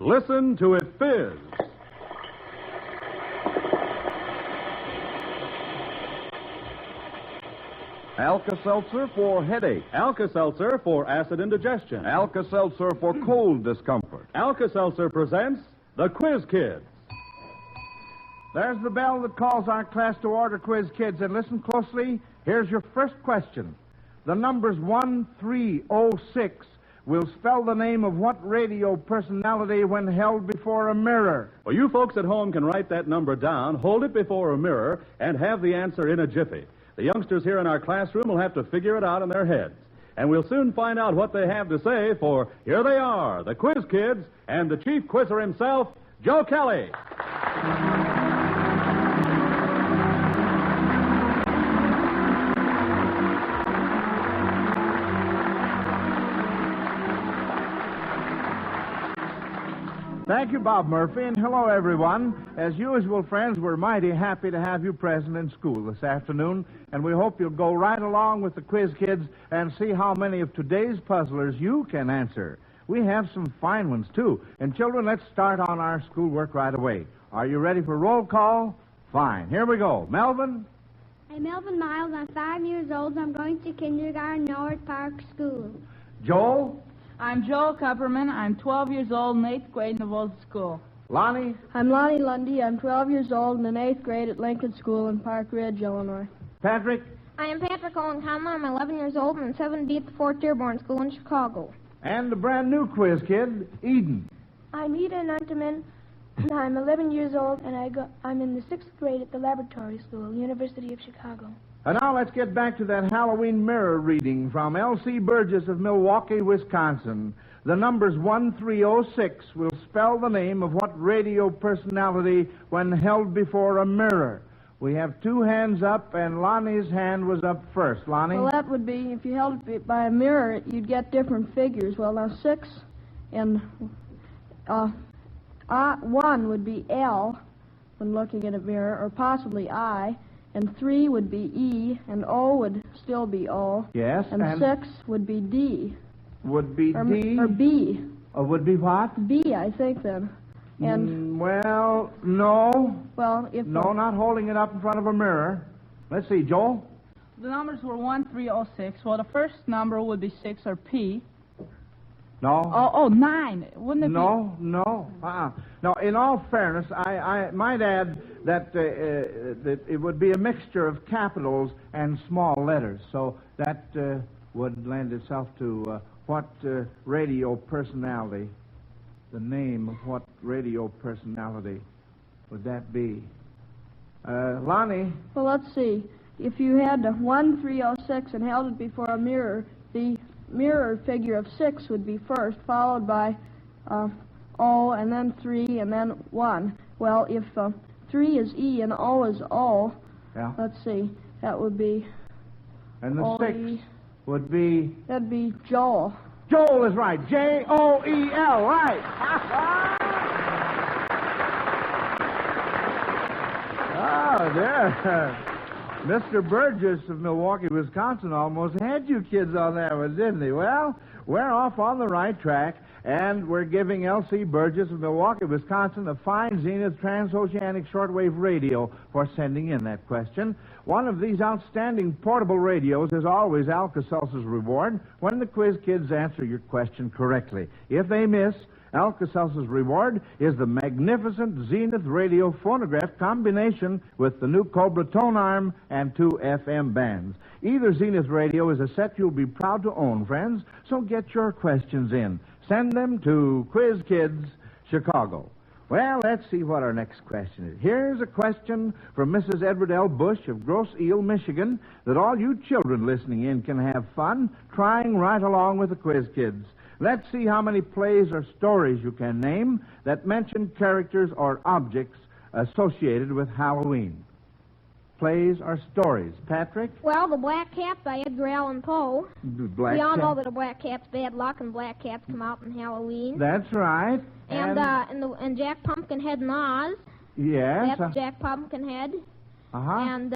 Listen to it fizz. Alka-Seltzer for headache. Alka-Seltzer for acid indigestion. Alka-Seltzer for cold discomfort. Alka-Seltzer presents the Quiz Kids. There's the bell that calls our class to order, Quiz Kids, and listen closely. Here's your first question. The numbers 1306 will spell the name of what radio personality when held before a mirror? Well, you folks at home can write that number down, hold it before a mirror, and have the answer in a jiffy. The youngsters here in our classroom will have to figure it out in their heads. And we'll soon find out what they have to say, for here they are, the Quiz Kids and the chief quizzer himself, Joe Kelly. Thank you, Bob Murphy, and hello, everyone. As usual, friends, we're mighty happy to have you present in school this afternoon, and we hope you'll go right along with the Quiz Kids and see how many of today's puzzlers you can answer. We have some fine ones, too. And, children, let's start on our schoolwork right away. Are you ready for roll call? Fine. Here we go. Melvin? I'm Melvin Miles. I'm 5 years old. I'm going to kindergarten Norwood Park School. Joel? I'm Joel Kupperman. I'm 12 years old in 8th grade in the Wolf School. Lonnie? I'm Lonnie Lundy. I'm 12 years old and in 8th grade at Lincoln School in Park Ridge, Illinois. Patrick? I am Patrick Owen Conlon. I'm 11 years old and in 7B at the Fort Dearborn School in Chicago. And the brand new quiz kid, Eden. I'm Eden Unterman. I'm 11 years old and I'm in the 6th grade at the Laboratory School, University of Chicago. And now let's get back to that Halloween mirror reading from L.C. Burgess of Milwaukee, Wisconsin. The numbers 1306 will spell the name of what radio personality when held before a mirror. We have two hands up, and Lonnie's hand was up first. Lonnie? Well, that would be, if you held it by a mirror, you'd get different figures. Well, now 6 and 1 would be L when looking at a mirror, or possibly I. And 3 would be E, and O would still be O. Yes, and 6 would be D. Would be D? Or B. Would be what? B, I think, then. And well, no. Well, if... No, not holding it up in front of a mirror. Let's see, Joel? The numbers were 1306. Well, the first number would be 6, or P. No. 9. Wouldn't it be? No. Now, in all fairness, I might add that it would be a mixture of capitals and small letters. So that would lend itself to what radio personality, the name of what radio personality would that be? Lonnie? Well, let's see. If you had 1306 and held it before a mirror, the mirror figure of 6 would be first, followed by O, and then 3, and then 1. Well, if 3 is E and O is O, yeah. Let's see, that would be... And the O-E. 6 would be... That'd be Joel. Joel is right. Joel, right. Oh, there. Mr. Burgess of Milwaukee, Wisconsin almost had you kids on that one, didn't he? Well, we're off on the right track, and we're giving L.C. Burgess of Milwaukee, Wisconsin a fine Zenith transoceanic shortwave radio for sending in that question. One of these outstanding portable radios is always Alka-Seltzer's reward when the Quiz Kids answer your question correctly. If they miss, Alka-Seltzer's reward is the magnificent Zenith radio phonograph combination with the new Cobra tone arm and 2 FM bands. Either Zenith radio is a set you'll be proud to own, friends, so get your questions in. Send them to Quiz Kids, Chicago. Well, let's see what our next question is. Here's a question from Mrs. Edward L. Bush of Grosse Ile, Michigan, that all you children listening in can have fun trying right along with the Quiz Kids. Let's see how many plays or stories you can name that mention characters or objects associated with Halloween. Plays or stories. Patrick? Well, The Black Cat by Edgar Allan Poe. We all know that a black cat's bad luck and black cats come out on Halloween. That's right. And Jack Pumpkinhead in Oz. Yes. That's Jack Pumpkinhead. Uh-huh. And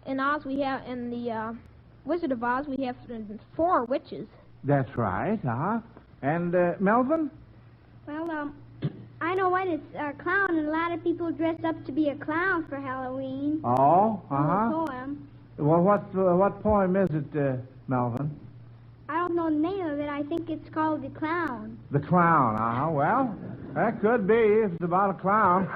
in Oz we have, in the Wizard of Oz, we have 4 witches. That's right. Uh-huh. And Melvin? Well, I know what, it's a clown, and a lot of people dress up to be a clown for Halloween. Oh, A poem. Well, what poem is it, Melvin? I don't know the name of it. I think it's called The Clown. The Clown, Well, that could be if it's about a clown.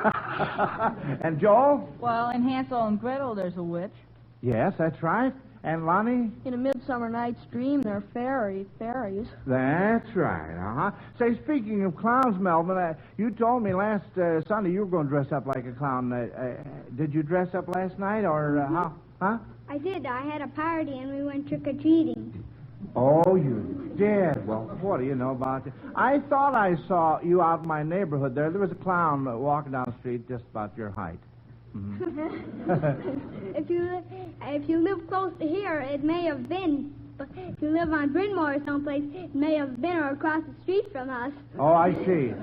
And Joel? Well, in Hansel and Gretel, there's a witch. Yes, that's right. And Lonnie? In A Midsummer Night's Dream, they're fairies. That's right, Say, speaking of clowns, Melvin, you told me last Sunday you were going to dress up like a clown. Did you dress up last night, or how? Huh? I did. I had a party, and we went trick-or-treating. Oh, you did? Well, what do you know about it? I thought I saw you out in my neighborhood there. There was a clown walking down the street just about your height. Mm-hmm. If you live close to here, it may have been. But if you live on Bryn Mawr or someplace, it may have been or across the street from us. Oh, I see.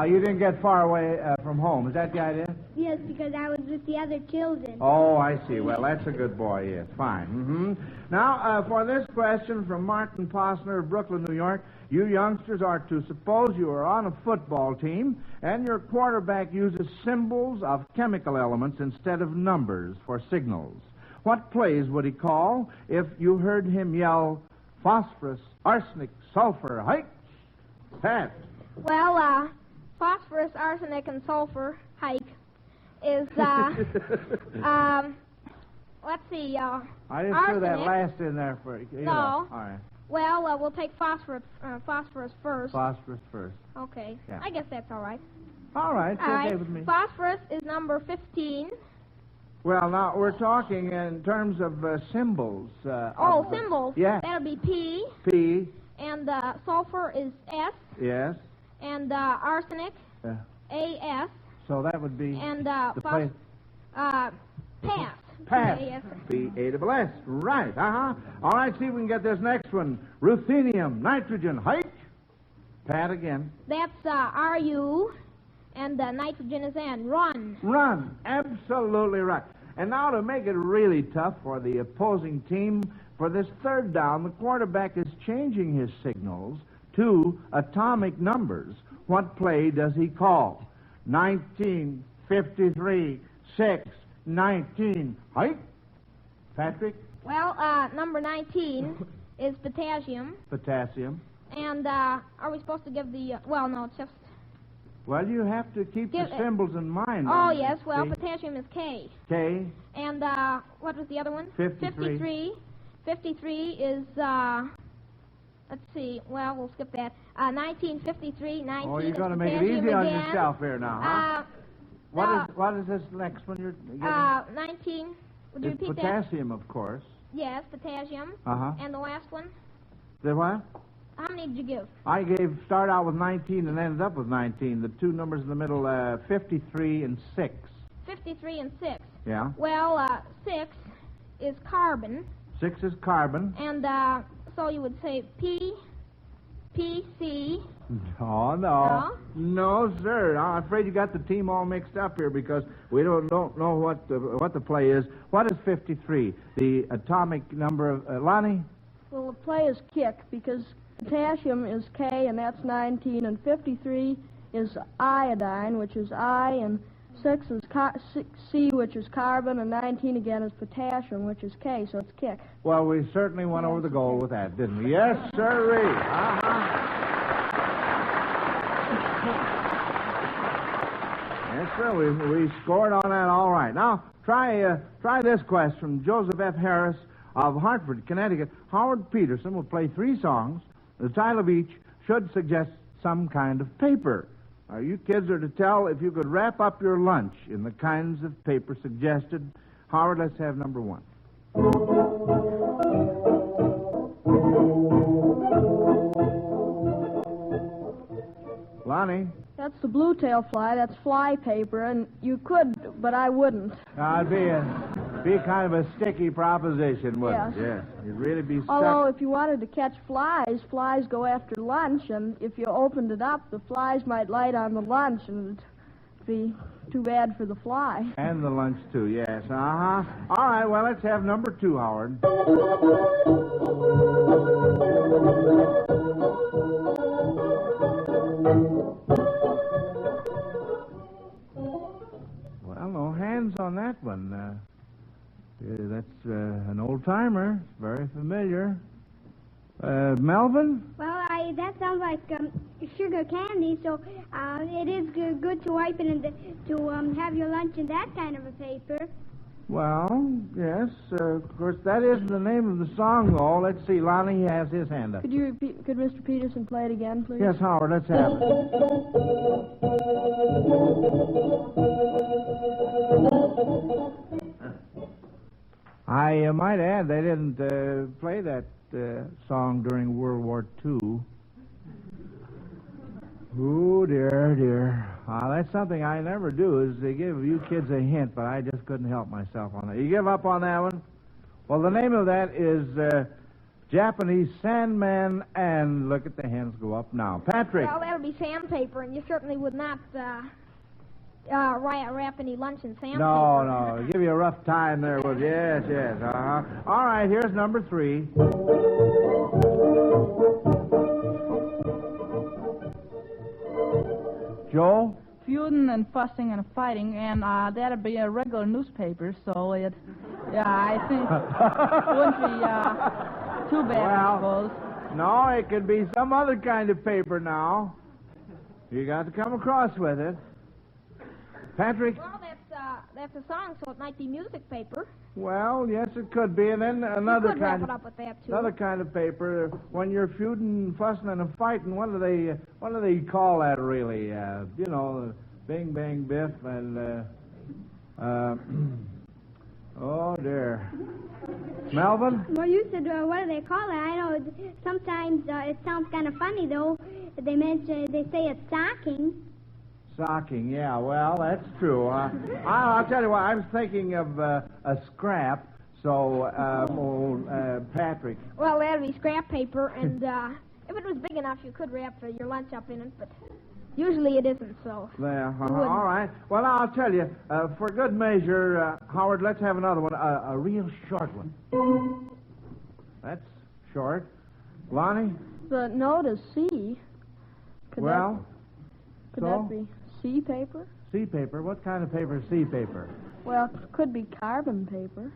You didn't get far away from home. Is that the idea? Yes, because I was with the other children. Oh, I see. Well, that's a good boy, yes. Fine. Mm-hmm. Now, for this question from Martin Posner of Brooklyn, New York, you youngsters are to suppose you are on a football team and your quarterback uses symbols of chemical elements instead of numbers for signals. What plays would he call if you heard him yell phosphorus, arsenic, sulfur, hike? Pat. Well, phosphorus, arsenic, and sulfur, hike, is, let's see, I didn't arsenic. throw that last in there for you. No. All right. Well, we'll take phosphorus first. Phosphorus first. Okay. Yeah. I guess that's all right. All right. All right. Okay with me. Phosphorus is number 15. Well, now, we're talking in terms of symbols. Symbols. Yeah. That'll be P. P. And sulfur is S. Yes. And arsenic, AS. So that would be And the place. pass. Pass. P-A-S-S. Right. All right, see if we can get this next one. Ruthenium, nitrogen, hike. Pat again. That's RU, and nitrogen is N. Run. Run. Absolutely right. And now to make it really tough for the opposing team, for this third down, the quarterback is changing his signals to atomic numbers. What play does he call? 19, 53, 6, 19, hike. Patrick? Well, number 19 is potassium. Potassium. And are we supposed to give the... well, no, it's just... Well, you have to keep the symbols in mind. Oh, yes. Well, potassium is K. K. And what was the other one? 53. 53 is, let's see. Well, we'll skip that. 1953, 19 Oh, you're is going to make it potassium easy on again. yourself here now, huh? What is this next one you're getting? 19. Would you It's repeat potassium, of course. that? Yes, potassium. Uh-huh. And the last one? The what? How many did you give? I start out with 19 and ended up with 19. The two numbers in the middle, 53 and 6. 53 and 6. Yeah. Well, 6 is carbon. 6 is carbon. And so you would say P, C. Oh, no. No, sir. I'm afraid you got the team all mixed up here because we don't know what the play is. What is 53? The atomic number of... Lonnie? Well, the play is kick because potassium is K, and that's 19, and 53 is iodine, which is I, and 6 is C, which is carbon, and 19 again is potassium, which is K, so it's kick. Well, we certainly went over the goal with that, didn't we? Yes, sirree. Yes, sir. We scored on that all right. Now, try this question from Joseph F. Harris of Hartford, Connecticut. Howard Peterson will play 3 songs. The title of each should suggest some kind of paper. You kids are to tell if you could wrap up your lunch in the kinds of paper suggested. Howard, let's have number 1. Lonnie? That's the blue-tail fly. That's fly paper, and you could, but I wouldn't. It'd be kind of a sticky proposition, wouldn't it? Yes. You'd really be stuck. Although, if you wanted to catch flies go after lunch, and if you opened it up, the flies might light on the lunch, and it'd be too bad for the fly. And the lunch, too, yes. All right, well, let's have number 2, Howard. that's an old-timer. Very familiar. Melvin? Well, that sounds like sugar candy, so it is good to ripen and to have your lunch in that kind of a paper. Well, yes. Of course, that isn't the name of the song, though. Let's see. Lonnie has his hand up. Could you repeat? Could Mr. Peterson play it again, please? Yes, Howard. Let's have it. I might add they didn't play that song during World War II. Oh, dear. That's something I never do, is to give you kids a hint, but I just couldn't help myself on that. You give up on that one? Well, the name of that is Japanese Sandman, and look at the hands go up now. Patrick. Well, that would be sandpaper, and you certainly would not wrap any lunch in sandpaper. No. Give you a rough time there. Yes. Uh-huh. All right, here's number 3. Joe? Feuding and fussing and fighting, and that'd be a regular newspaper, so I think it wouldn't be too bad, I suppose. No, it could be some other kind of paper now. You got to come across with it. Patrick? Well, that's a song, so it might be music paper. Well, yes, it could be, and then another you could wrap it up with that, too. Another kind of paper. When you're feuding, fussing, and fighting, what do they call that really? Bing Bang Biff and oh dear. Melvin? Well, you said what do they call it? I know sometimes it sounds kind of funny though. They say it's socking. Socking, yeah. Well, that's true. I'll tell you what. I was thinking of a scrap. So, Patrick. Well, that'd be scrap paper, and if it was big enough, you could wrap your lunch up in it, but usually it isn't. So. There. All right. Well, I'll tell you. For good measure, Howard, let's have another one. A real short one. That's short. Lonnie. The note is C. Could that be C paper? C paper? What kind of paper is C paper? Well, it could be carbon paper.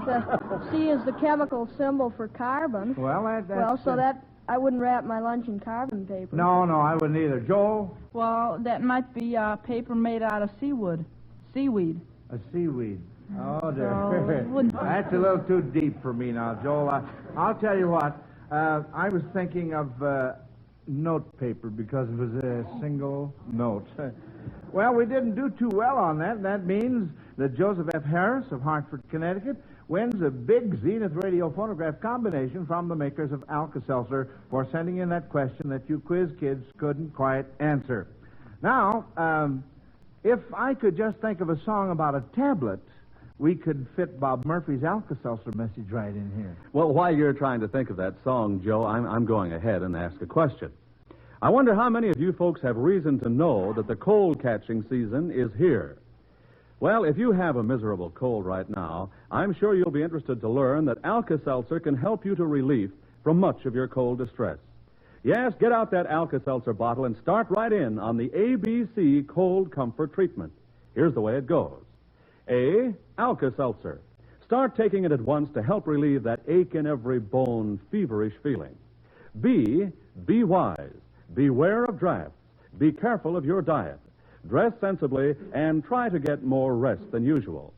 The C is the chemical symbol for carbon. Well, I wouldn't wrap my lunch in carbon paper. No, I wouldn't either. Joel? Well, that might be paper made out of seaweed. A seaweed. Oh, dear. So that's a little too deep for me now, Joel. I'll tell you what. I was thinking of note paper because it was a single note. Well, we didn't do too well on that. That means that Joseph F. Harris of Hartford, Connecticut, wins a big Zenith radio phonograph combination from the makers of Alka-Seltzer for sending in that question that you quiz kids couldn't quite answer. Now, if I could just think of a song about a tablet, we could fit Bob Murphy's Alka-Seltzer message right in here. Well, while you're trying to think of that song, Joe, I'm going ahead and ask a question. I wonder how many of you folks have reason to know that the cold-catching season is here. Well, if you have a miserable cold right now, I'm sure you'll be interested to learn that Alka-Seltzer can help you to relief from much of your cold distress. Yes, get out that Alka-Seltzer bottle and start right in on the ABC Cold Comfort Treatment. Here's the way it goes. A, Alka-Seltzer. Start taking it at once to help relieve that ache in every bone, feverish feeling. B, be wise. Beware of drafts. Be careful of your diet. Dress sensibly and try to get more rest than usual.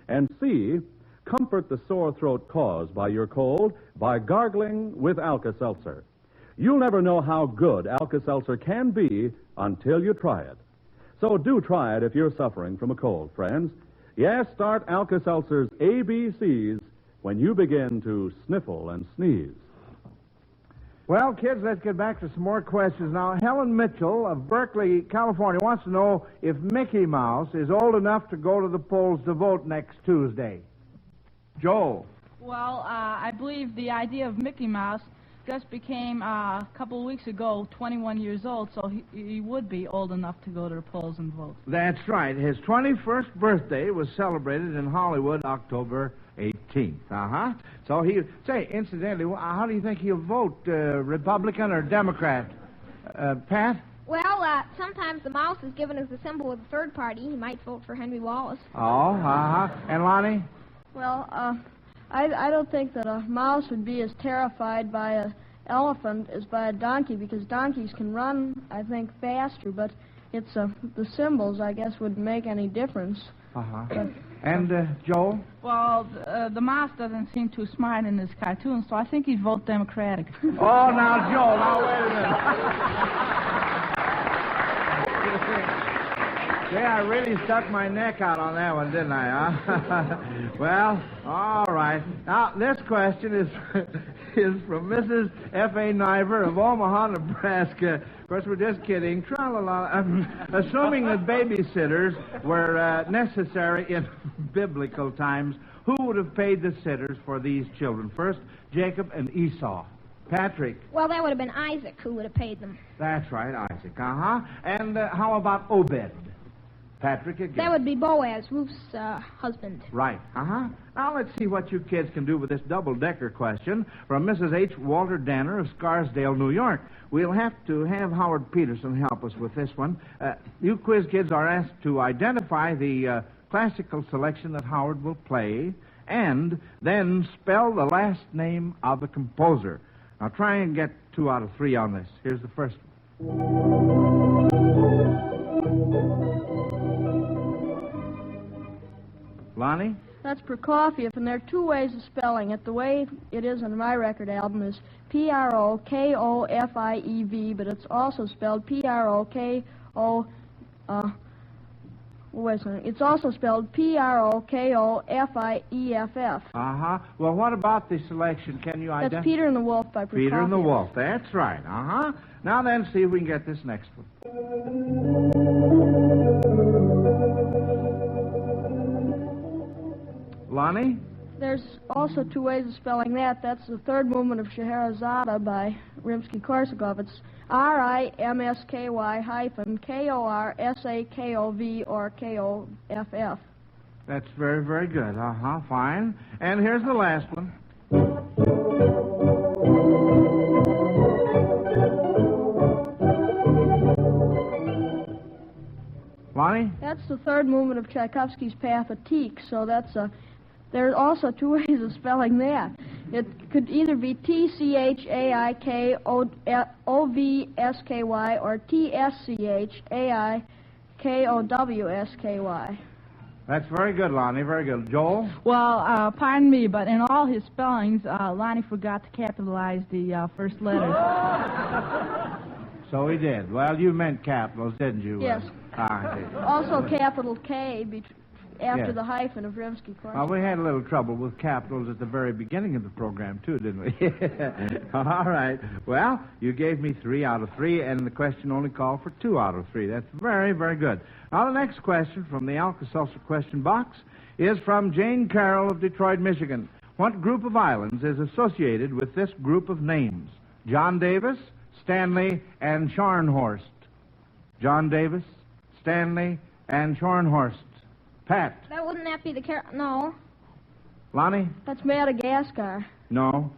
And C, comfort the sore throat caused by your cold by gargling with Alka-Seltzer. You'll never know how good Alka-Seltzer can be until you try it. So do try it if you're suffering from a cold, friends. Yes, start Alka-Seltzer's ABCs when you begin to sniffle and sneeze. Well, kids, let's get back to some more questions now. Helen Mitchell of Berkeley, California, wants to know if Mickey Mouse is old enough to go to the polls to vote next Tuesday. Joe. Well, I believe the idea of Mickey Mouse just became, a couple of weeks ago, 21 years old, so he would be old enough to go to the polls and vote. That's right. His 21st birthday was celebrated in Hollywood October 18th. So incidentally, how do you think he'll vote, Republican or Democrat? Pat? Well, sometimes the mouse is given as the symbol of the third party. He might vote for Henry Wallace. And Lonnie? Well, I don't think that a mouse would be as terrified by an elephant as by a donkey, because donkeys can run, I think, faster, but it's the symbols, I guess, wouldn't make any difference. Uh-huh. And, Joel? Well, the mouse doesn't seem too smart in this cartoon, so I think he'd vote Democratic. Oh, now, Joel, now, wait a minute. Yeah, I really stuck my neck out on that one, didn't I, huh? Well, all right. Now, this question is from Mrs. F.A. Niver of Omaha, Nebraska. Of course, we're just kidding. Tra-la-la. Assuming that babysitters were necessary in biblical times, who would have paid the sitters for these children? First, Jacob and Esau. Patrick. Well, that would have been Isaac who would have paid them. That's right, Isaac. Uh-huh. And how about Obed? Patrick again. That would be Boaz, Ruth's husband. Right. Uh-huh. Now let's see what you kids can do with this double-decker question from Mrs. H. Walter Danner of Scarsdale, New York. We'll have to have Howard Peterson help us with this one. You quiz kids are asked to identify the classical selection that Howard will play and then spell the last name of the composer. Now try and get 2 out of 3 on this. Here's the first one. Lonnie? That's Prokofiev, and there are 2 ways of spelling it. The way it is on my record album is P-R-O-K-O-F-I-E-V, but it's also spelled P-R-O-K-O... wait a minute. It's also spelled P-R-O-K-O-F-I-E-F-F. Uh-huh. Well, what about the selection? Can you identify? That's Peter and the Wolf by Prokofiev. Peter and the Wolf. That's right. Uh-huh. Now then, see if we can get this next one. Lonnie? There's also 2 ways of spelling that. That's the third movement of Scheherazade by Rimsky-Korsakov. It's R-I-M-S-K-Y hyphen K-O-R-S-A-K-O-V or K-O-F-F. That's very, very good. Uh-huh, fine. And here's the last one. Lonnie? That's the third movement of Tchaikovsky's Pathétique, so that's a... There are also 2 ways of spelling that. It could either be T-C-H-A-I-K-O-V-S-K-Y or T-S-C-H-A-I-K-O-W-S-K-Y. That's very good, Lonnie. Very good. Joel? Well, pardon me, but in all his spellings, Lonnie forgot to capitalize the first letters. So he did. Well, you meant capitals, didn't you? Yes. I see. Also capital K after the hyphen of Rimsky-Korsakov. Well, we had a little trouble with capitals at the very beginning of the program, too, didn't we? All right. Well, you gave me 3 out of 3, and the question only called for 2 out of 3. That's very, very good. Now, the next question from the Alka-Seltzer question box is from Jane Carroll of Detroit, Michigan. What group of islands is associated with this group of names? John Davis, Stanley, and Scharnhorst. John Davis, Stanley, and Scharnhorst. Pat. Wouldn't that be the No. Lonnie? That's Madagascar. No.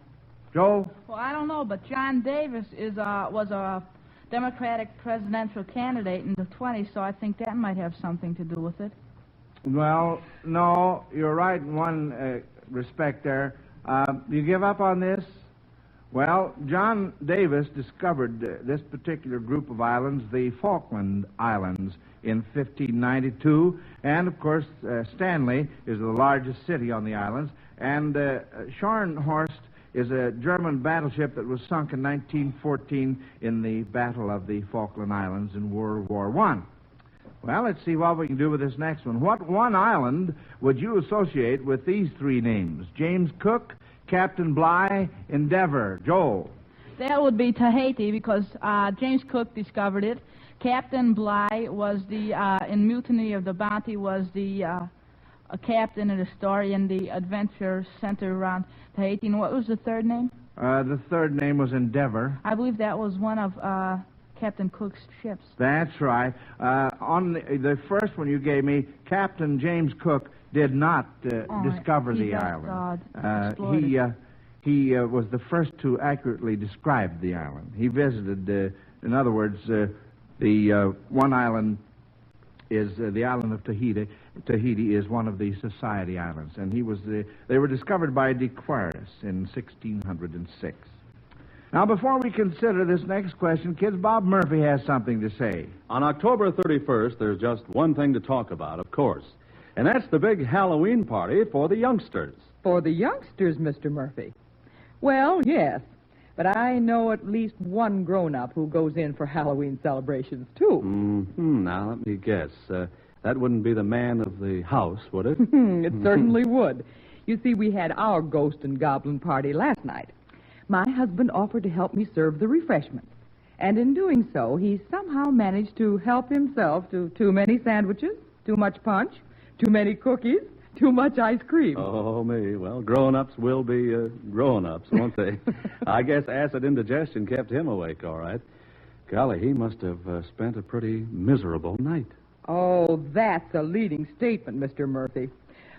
Joel? Well, I don't know, but John Davis was a Democratic presidential candidate in the 20s, so I think that might have something to do with it. Well, no, you're right in one respect there. You give up on this? Well, John Davis discovered this particular group of islands, the Falkland Islands, in 1592. And, of course, Stanley is the largest city on the islands. And Scharnhorst is a German battleship that was sunk in 1914 in the Battle of the Falkland Islands in World War I. Well, let's see what we can do with this next one. What one island would you associate with these 3 names? James Cook, Captain Bligh, Endeavour. Joel? That would be Tahiti, because James Cook discovered it. Captain Bligh was in Mutiny of the Bounty, was a captain in a story, and the adventure centered around Tahiti. And what was the third name? The third name was Endeavour. I believe that was one of Captain Cook's ships. That's right. On the first one you gave me, Captain James Cook did not discover the island. He was the first to accurately describe the island. He visited, in other words, the one island is the island of Tahiti. Tahiti is one of the Society Islands, and they were discovered by Dyke Tiers in 1606. Now, before we consider this next question, kids, Bob Murphy has something to say. On October 31st, there's just one thing to talk about, of course, and that's the big Halloween party for the youngsters. For the youngsters, Mr. Murphy? Well, yes. But I know at least one grown-up who goes in for Halloween celebrations, too. Mm-hmm. Now, let me guess. That wouldn't be the man of the house, would it? It certainly would. You see, we had our ghost and goblin party last night. My husband offered to help me serve the refreshments. And in doing so, he somehow managed to help himself to too many sandwiches, too much punch, too many cookies, too much ice cream. Oh, me. Well, grown-ups will be grown-ups, won't they? I guess acid indigestion kept him awake, all right. Golly, he must have spent a pretty miserable night. Oh, that's a leading statement, Mr. Murphy.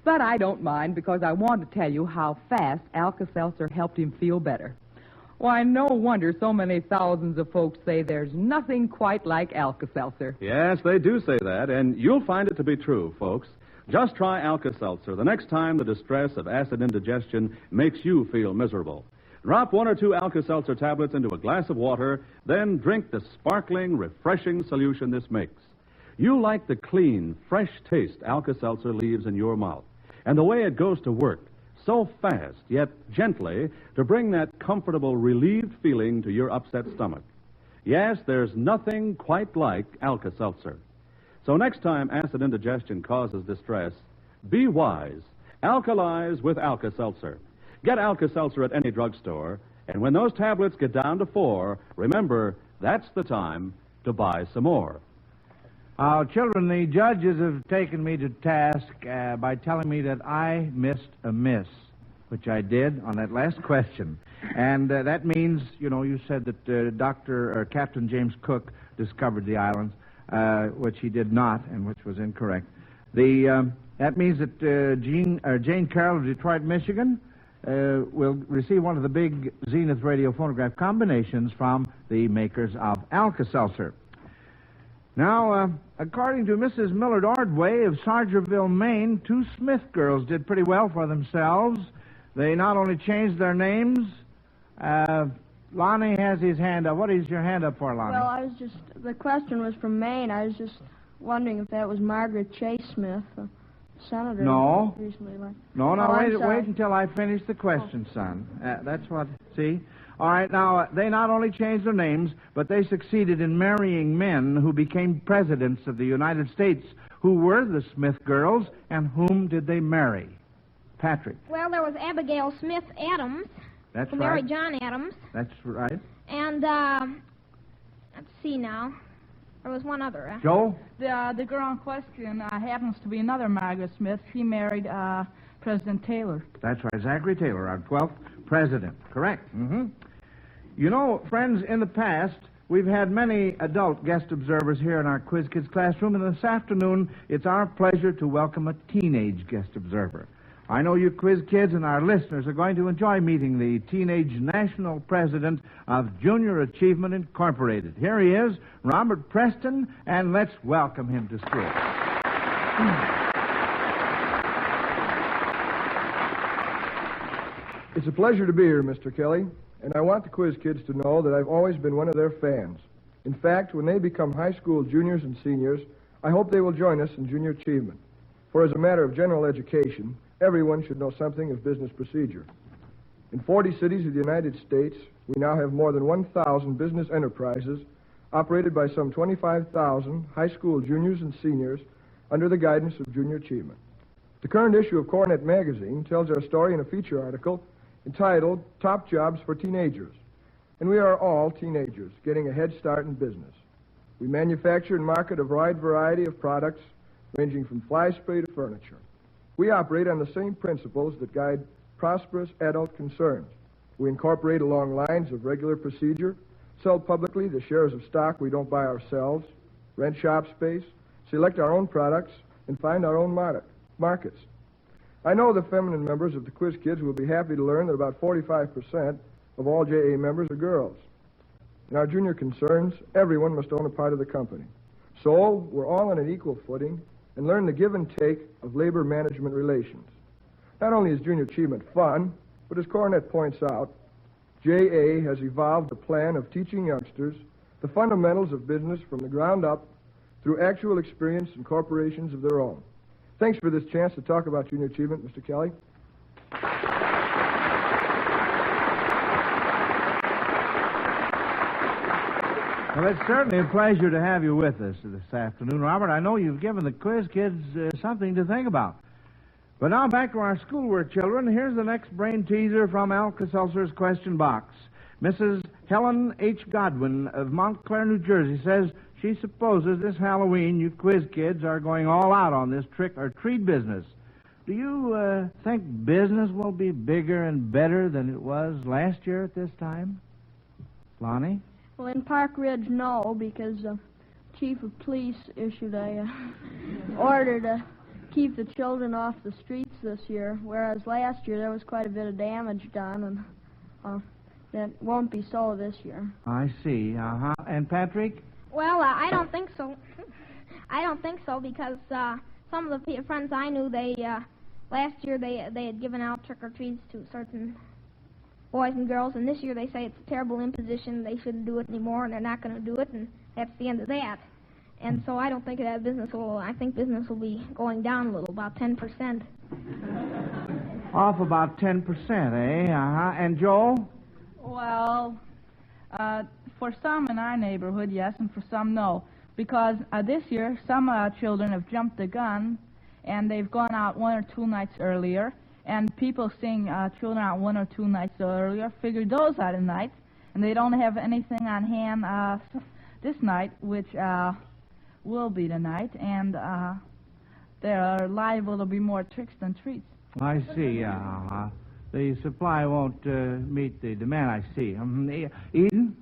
But I don't mind because I want to tell you how fast Alka-Seltzer helped him feel better. Why, no wonder so many thousands of folks say there's nothing quite like Alka-Seltzer. Yes, they do say that, and you'll find it to be true, folks. Just try Alka-Seltzer the next time the distress of acid indigestion makes you feel miserable. Drop 1 or 2 Alka-Seltzer tablets into a glass of water, then drink the sparkling, refreshing solution this makes. You'll like the clean, fresh taste Alka-Seltzer leaves in your mouth, and the way it goes to work, so fast, yet gently, to bring that comfortable, relieved feeling to your upset stomach. Yes, there's nothing quite like Alka-Seltzer. So next time acid indigestion causes distress, be wise. Alkalize with Alka-Seltzer. Get Alka-Seltzer at any drugstore, and when those tablets get down to 4, remember, that's the time to buy some more. Children, the judges have taken me to task by telling me that I missed a miss, which I did on that last question. And that means, you said that Captain James Cook discovered the islands, which he did not, and which was incorrect. That means that Jane Carroll of Detroit, Michigan, will receive one of the big Zenith radio phonograph combinations from the makers of Alka-Seltzer. Now, according to Mrs. Millard Ordway of Sargerville, Maine, 2 Smith girls did pretty well for themselves. They not only changed their names. Lonnie has his hand up. What is your hand up for, Lonnie? Well, the question was from Maine. I was just wondering if that was Margaret Chase Smith, a senator. No. Recently. No, wait until I finish the question, son. That's what, see? All right, now, they not only changed their names, but they succeeded in marrying men who became presidents of the United States. Who were the Smith girls, and whom did they marry? Patrick. Well, there was Abigail Smith Adams. That's who right. married John Adams. That's right. And, let's see now. There was one other. Joe? The girl in question happens to be another Margaret Smith. She married President Taylor. That's right, Zachary Taylor, our 12th president. Correct. Mm-hmm. You know, friends, in the past, we've had many adult guest observers here in our Quiz Kids classroom, and this afternoon, it's our pleasure to welcome a teenage guest observer. I know you Quiz Kids and our listeners are going to enjoy meeting the teenage national president of Junior Achievement Incorporated. Here he is, Robert Preston, and let's welcome him to school. It's a pleasure to be here, Mr. Kelly, and I want the Quiz Kids to know that I've always been one of their fans. In fact, when they become high school juniors and seniors, I hope they will join us in Junior Achievement. For as a matter of general education, everyone should know something of business procedure. In 40 cities of the United States, we now have more than 1,000 business enterprises operated by some 25,000 high school juniors and seniors under the guidance of Junior Achievement. The current issue of Coronet magazine tells our story in a feature article entitled Top Jobs for Teenagers. And we are all teenagers getting a head start in business. We manufacture and market a wide variety of products ranging from fly spray to furniture. We operate on the same principles that guide prosperous adult concerns. We incorporate along lines of regular procedure, sell publicly the shares of stock we don't buy ourselves, rent shop space, select our own products, and find our own markets. I know the feminine members of the Quiz Kids will be happy to learn that about 45% of all JA members are girls. In our junior concerns, everyone must own a part of the company. So we're all on an equal footing and learn the give and take of labor management relations. Not only is junior achievement fun, but as Coronet points out, JA has evolved a plan of teaching youngsters the fundamentals of business from the ground up through actual experience in corporations of their own. Thanks for this chance to talk about junior achievement, Mr. Kelly. Well, it's certainly a pleasure to have you with us this afternoon, Robert. I know you've given the quiz kids something to think about. But now back to our schoolwork, children. Here's the next brain teaser from Alka-Seltzer's question box. Mrs. Helen H. Godwin of Montclair, New Jersey, says she supposes this Halloween you quiz kids are going all out on this trick-or-treat business. Do you think business will be bigger and better than it was last year at this time? Lonnie? Well, in Park Ridge, no, because the chief of police issued a order to keep the children off the streets this year, whereas last year there was quite a bit of damage done, and that won't be so this year. I see. And Patrick? Well, I don't think so. I don't think so because some of the friends I knew, last year they had given out trick-or-treats to certain boys and girls, and this year they say it's a terrible imposition, they shouldn't do it anymore, and they're not going to do it, and that's the end of that. And so I don't think that I think business will be going down a little, about 10%. Off about 10%, eh? And Joel? Well, for some in our neighborhood, yes, and for some, no. Because this year, some children have jumped the gun, and they've gone out 1 or 2 nights earlier, and people seeing children out 1 or 2 nights earlier figured those out at night, and they don't have anything on hand this night, which will be tonight, and they're liable to be more tricks than treats. I see. The supply won't meet the demand, I see. Eden?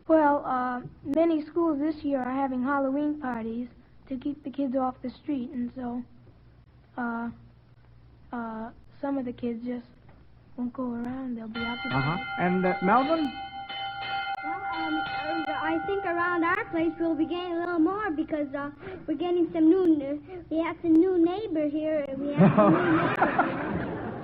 Well, many schools this year are having Halloween parties to keep the kids off the street, and so some of the kids just won't go around. They'll be out the And Melvin? Well, I think around our place we'll be getting a little more because we're getting some new. We have some new neighbor here.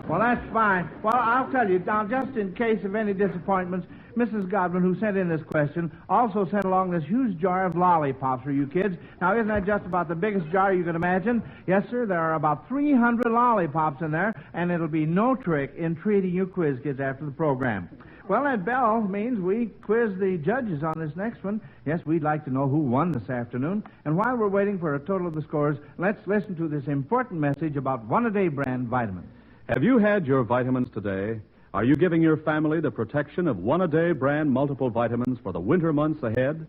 Well, that's fine. Well, I'll tell you now, just in case of any disappointments, Mrs. Godwin, who sent in this question, also sent along this huge jar of lollipops for you kids. Now, isn't that just about the biggest jar you can imagine? Yes, sir. There are about 300 lollipops in there, and it'll be no trick in treating you quiz kids after the program. Well, that bell means we quiz the judges on this next one. Yes, we'd like to know who won this afternoon. And while we're waiting for a total of the scores, let's listen to this important message about One-A-Day brand vitamins. Have you had your vitamins today? Are you giving your family the protection of One-A-Day brand multiple vitamins for the winter months ahead?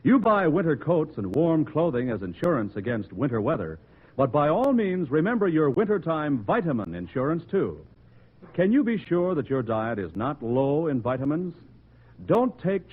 You buy winter coats and warm clothing as insurance against winter weather, but by all means, remember your wintertime vitamin insurance, too. Can you be sure that your diet is not low in vitamins? Don't take